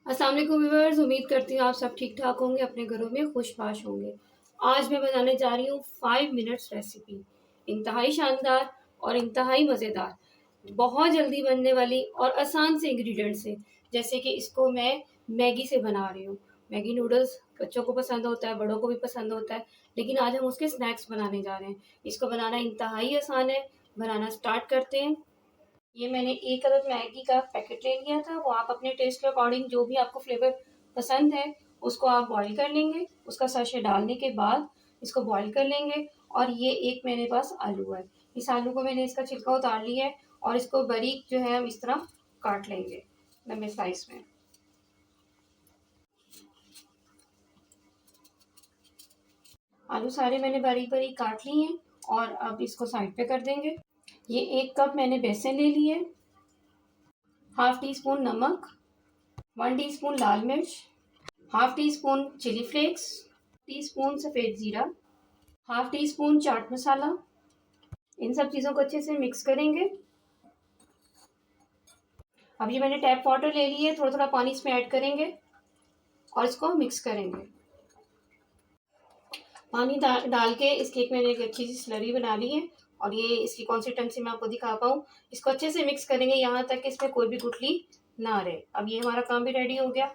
अस्सलाम वालेकुम व्यूअर्स, उम्मीद करती हूँ आप सब ठीक-ठाक होंगे, अपने घरों में खुश-बाश होंगे। आज मैं बनाने जा रही हूँ 5 मिनट्स रेसिपी। इंतहाई शानदार और इंतहाई मज़ेदार, बहुत जल्दी बनने वाली और आसान से इंग्रीडिएंट से। जैसे कि इसको मैं मैगी से बना रही हूँ। मैगी नूडल्स बच्चों को पसंद होता है, बड़ों को भी पसंद होता है, लेकिन आज हम उसके स्नैक्स बनाने जा रहे हैं। इसको बनाना इंतहाई आसान है, बनाना स्टार्ट करते हैं। ये मैंने 1 अदद मैगी का पैकेट ले लिया था, वो आप अपने टेस्ट के अकॉर्डिंग जो भी आपको फ्लेवर पसंद है, उसको आप बॉयल कर लेंगे। उसका सैशे डालने के बाद इसको बॉयल कर लेंगे और ये एक मेरे पास आलू है। इस आलू को मैंने इसका छिलका उतार लिया है और इसको बारीक जो है हम इस तरह काट लेंगे, लंबे स्लाइस में। आलू सारे मैंने बारीक-बारीक काट लिए हैं और अब इसको साइड पे कर देंगे। ये 1 कप मैंने बेसन ले ली है, हाफ टी स्पून नमक, 1 टीस्पून लाल मिर्च, half teaspoon chilli flakes, teaspoon सफ़ेद ज़ीरा, half teaspoon chaat masala. इन सब चीज़ों को अच्छे से मिक्स करेंगे। अब ये मैंने टैप वाटर ले ली है, थोड़ा-थोड़ा पानी इसमें ऐड करेंगे और इसको मिक्स करेंगे। पानी डाल के इस केक मैंने एक अच्छी सी स्लरी बना ली है और ये इसकी कंसिस्टेंसी मैं आपको दिखा पाऊँ। इसको अच्छे से मिक्स करेंगे यहाँ तक कि इसमें कोई भी गुठली ना रहे। अब ये हमारा काम भी रेडी हो गया।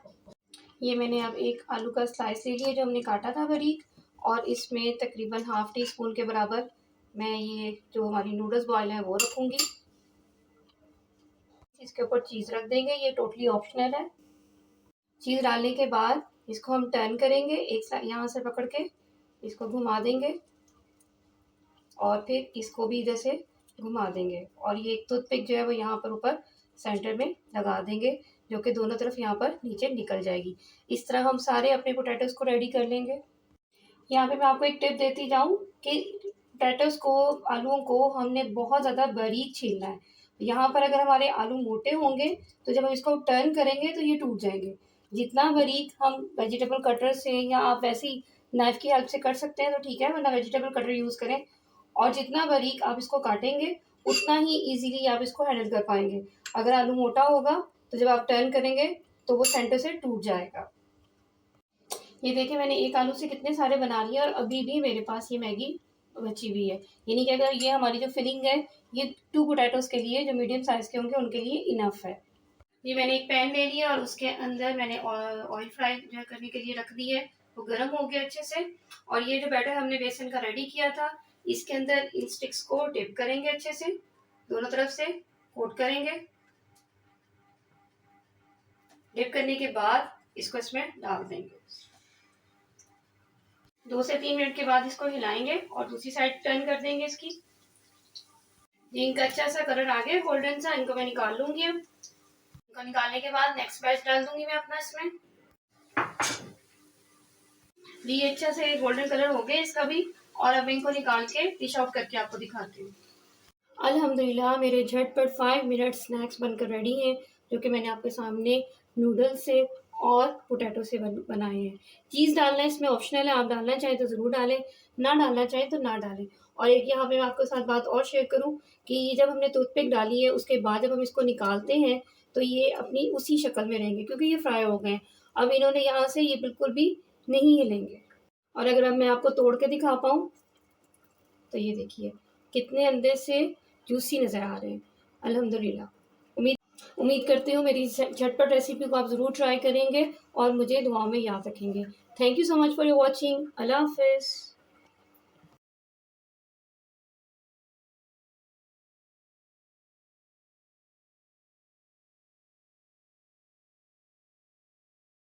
ये मैंने अब एक आलू का स्लाइस ले लिया जो हमने काटा था बारीक और इसमें तकरीबन हाफ टी स्पून के बराबर मैं ये जो हमारी नूडल्स बॉयल है वो रखूँगी। इसके ऊपर चीज़ रख देंगे, ये टोटली ऑप्शनल है। चीज़ डालने के बाद इसको हम टर्न करेंगे, एक साइड यहाँ से पकड़ के इसको घुमा देंगे और फिर इसको भी इधर से घुमा देंगे और ये एक टूथपिक जो है वो यहाँ पर ऊपर सेंटर में लगा देंगे, जो कि दोनों तरफ यहाँ पर नीचे निकल जाएगी। इस तरह हम सारे अपने पोटैटोज़ को रेडी कर लेंगे। यहाँ पे मैं आपको एक टिप देती जाऊँ कि पोटैटोज़ को, आलूओं को हमने बहुत ज़्यादा बारीक छीलना है। यहाँ पर अगर हमारे आलू मोटे होंगे तो जब हम इसको टर्न करेंगे तो ये टूट जाएँगे। जितना बारीक हम वेजिटेबल कटर से या आप वैसे ही नाइफ़ की हेल्प से कर सकते हैं तो ठीक है, वरना वेजिटेबल कटर यूज़ करें और जितना बारीक आप इसको काटेंगे उतना ही ईज़िली आप इसको हैंडल कर पाएँगे। अगर आलू मोटा होगा तो जब आप टर्न करेंगे तो वो सेंटर से टूट जाएगा। ये देखिए मैंने एक आलू से कितने सारे बना लिए और अभी भी मेरे पास ये मैगी बची हुई है। यानी कि अगर ये हमारी जो फिलिंग है ये 2 पोटैटोज़ के लिए जो मीडियम साइज़ के होंगे उनके लिए इनफ है। ये मैंने एक पैन ले लिया और उसके अंदर मैंने ऑयल फ्राई जो है करने के लिए रख दी है। वो गर्म हो गया अच्छे से और ये जो बैटर हमने बेसन का रेडी किया था इसके अंदर इन स्टिक्स को डिप करेंगे अच्छे से, दोनों तरफ से कोट करेंगे। डिप करने के बाद इसको इसमें डाल देंगे। 2 से 3 मिनट के बाद इसको हिलाएंगे और दूसरी साइड टर्न कर देंगे इसकी। ये इनका अच्छा सा कलर आ गया गोल्डन सा, इनको मैं निकाल लूंगी अब। इनको निकालने के बाद नेक्स्ट बैच डाल दूंगी मैं अपना इसमें। ये अच्छा से गोल्डन कलर हो गया इसका भी और अब इनको निकाल के डिश आउट करके आपको दिखाती हूँ। अल्हम्दुलिल्लाह मेरे झटपट 5 मिनट स्नैक्स बनकर रेडी हैं, जो कि मैंने आपके सामने नूडल्स से और पोटैटो से बनाए हैं। चीज़ डालना इसमें ऑप्शनल है, आप डालना चाहें तो ज़रूर डालें, ना डालना चाहें तो ना डालें। और एक यहाँ पे मैं आपके साथ बात और शेयर करूँ कि ये जब हमने टूथपिक डाली है उसके बाद जब हम इसको निकालते हैं तो ये अपनी उसी शक्ल में रहेंगे क्योंकि ये फ्राई हो गए हैं। अब इन्होंने यहाँ से ये बिल्कुल भी नहीं हिलेंगे। और अगर अब मैं आपको तोड़ के दिखा पाऊँ तो ये देखिए कितने अंदर से जूसी नज़र आ रहे हैं। अल्हम्दुलिल्लाह। उम्मीद उम्मीद करती हूँ मेरी झटपट रेसिपी को आप ज़रूर ट्राई करेंगे और मुझे दुआओं में याद रखेंगे। Thank you so much for your watching. अल्लाह हाफ़िज़।